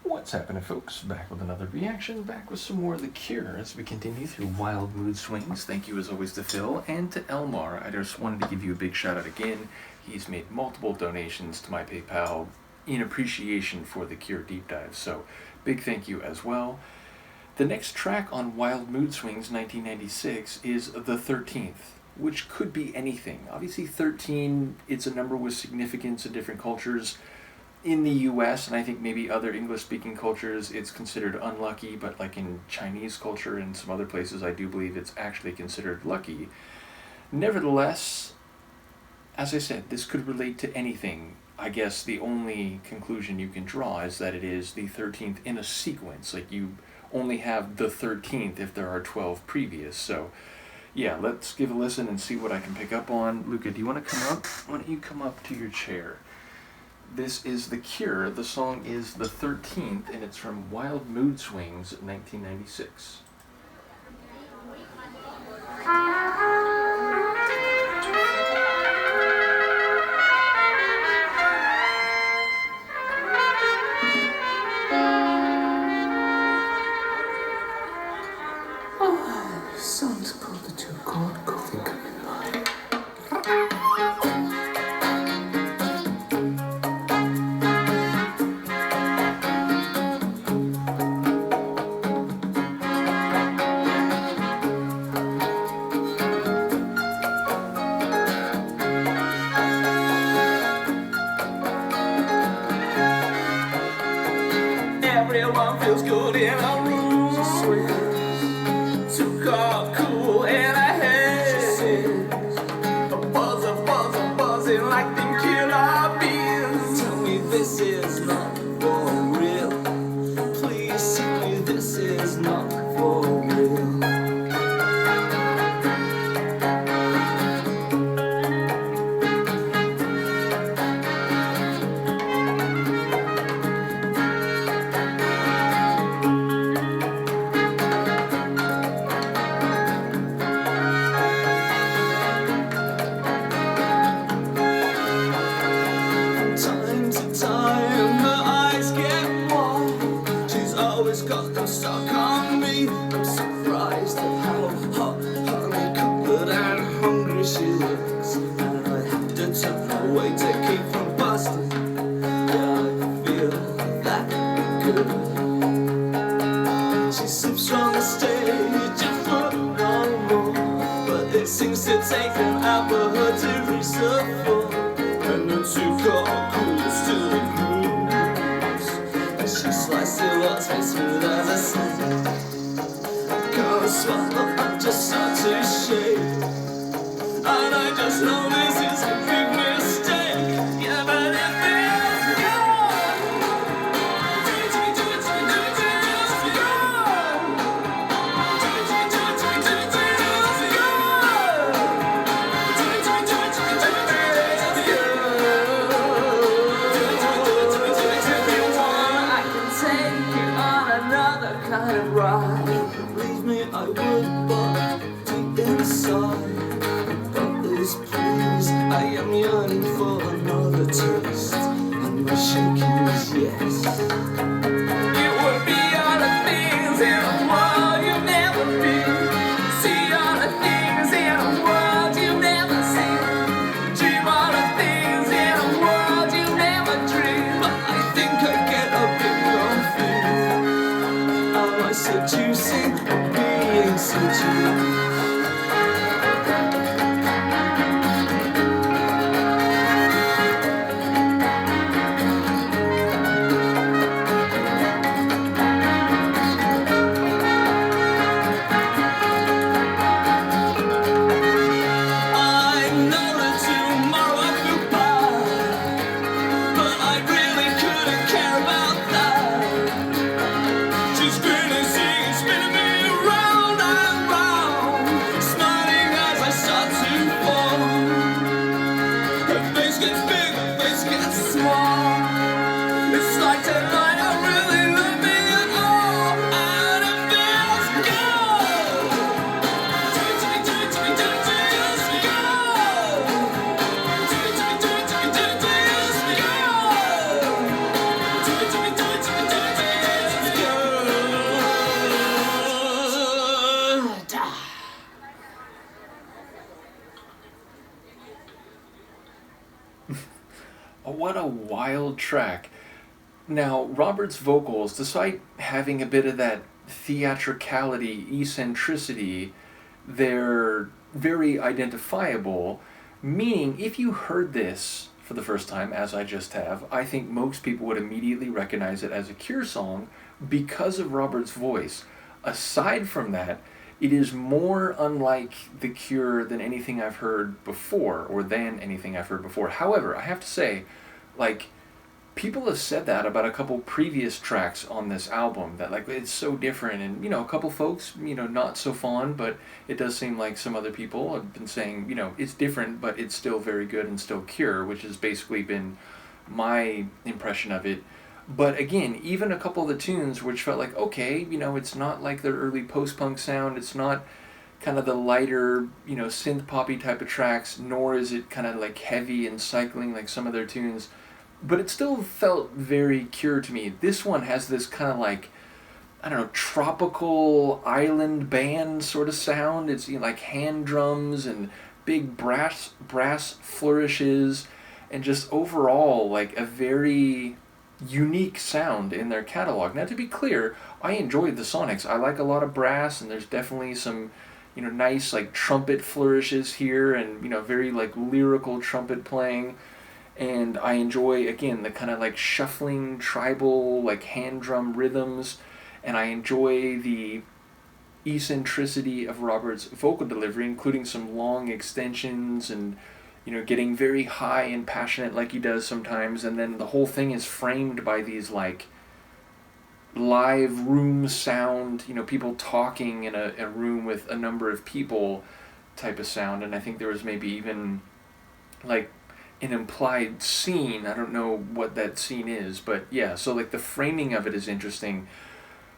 What's happening, folks? Back with another reaction, back with some more of The Cure as we continue through Wild Mood Swings. Thank you as always to Phil and to Elmar. I just wanted to give you a big shout out again. He's made multiple donations to my PayPal in appreciation for The Cure Deep Dive, so big thank you as well. The next track on Wild Mood Swings 1996 is The 13th, which could be anything. Obviously 13, it's a number with significance in different cultures. In the US, and I think maybe other English-speaking cultures, it's considered unlucky, but like in Chinese culture and some other places, I do believe it's actually considered lucky. Nevertheless, as I said, this could relate to anything. I guess the only conclusion you can draw is that it is the 13th in a sequence. Like, you only have the 13th if there are 12 previous. So, yeah, let's give a listen and see what I can pick up on. Luca, do you want to come up? Why don't you come up to your chair? This is The Cure. The song is The 13th, and it's from Wild Mood Swings, 1996. Sounds called the two-chord coffin coming by. Everyone feels good in a room. Too cool in a head. Buzzing like them killer bees. Tell me this is not for real. Please tell me this is not for real. Always got them stuck on me. I'm surprised at how hot, honey-covered and hungry she looks. And I have to turn away to keep from busting. Yeah, I feel that could be good. She slips from the stage a foot or more, but it seems to take an hour to reach the floor. And the two-chord cool still grooves. She sliced it up as smooth as a snake. I can't swallow, I just start to shake. And I just know this is a big mistake. Yeah, but it feels good. Kind of ride. Believe me, I would, but deep inside, God is pleased. I am yearning for another taste, and my shaking is yes. It would be all the things in a world you've never been. See all the things in a world you've never seen. Dream all the things in a world you've never dreamed. But I think I get a bit confused. Am I seducing or being seduced? Spinning me around. what a wild track. Now, Robert's vocals, despite having a bit of that theatricality, eccentricity, they're very identifiable, meaning if you heard this for the first time, as I just have, I think most people would immediately recognize it as a Cure song because of Robert's voice. Aside from that, it is more unlike The Cure than anything I've heard before, or than anything I've heard before. However, I have to say, like, people have said that about a couple previous tracks on this album, that like it's so different, and a couple folks not so fond, but it does seem like some other people have been saying it's different but it's still very good and still Cure, which has basically been my impression of it. But again, even a couple of the tunes which felt like, okay, it's not like their early post-punk sound, it's not kind of the lighter synth poppy type of tracks, nor is it kind of like heavy and cycling like some of their tunes, but it still felt very Cure to me. This one has this kind of like, I don't know, tropical island band sort of sound. It's like hand drums and big brass flourishes, and just overall like a very unique sound in their catalog. Now, to be clear, I enjoyed the Sonics. I like a lot of brass, and there's definitely some nice like trumpet flourishes here, and very like lyrical trumpet playing. And I enjoy, again, the kind of like shuffling tribal like hand drum rhythms, and I enjoy the eccentricity of Robert's vocal delivery, including some long extensions and getting very high and passionate like he does sometimes, and then the whole thing is framed by these like live room sound, people talking in a room with a number of people type of sound. And I think there was maybe even like an implied scene. I don't know what that scene is, but yeah, so like the framing of it is interesting.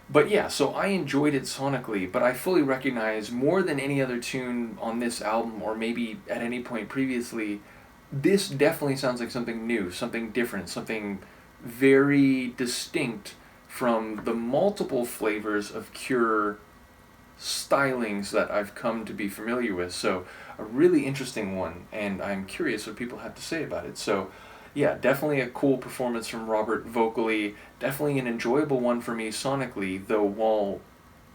But yeah, so I enjoyed it sonically, but I fully recognize more than any other tune on this album, or maybe at any point previously, this definitely sounds like something new, something different, something very distinct from the multiple flavors of Cure stylings that I've come to be familiar with. So a really interesting one, and I'm curious what people have to say about it. So yeah, definitely a cool performance from Robert vocally, definitely an enjoyable one for me sonically, though while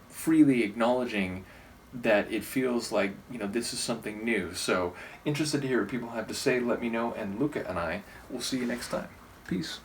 freely acknowledging that it feels like this is something new. So interested to hear what people have to say. Let me know, and Luca and I will see you next time. Peace.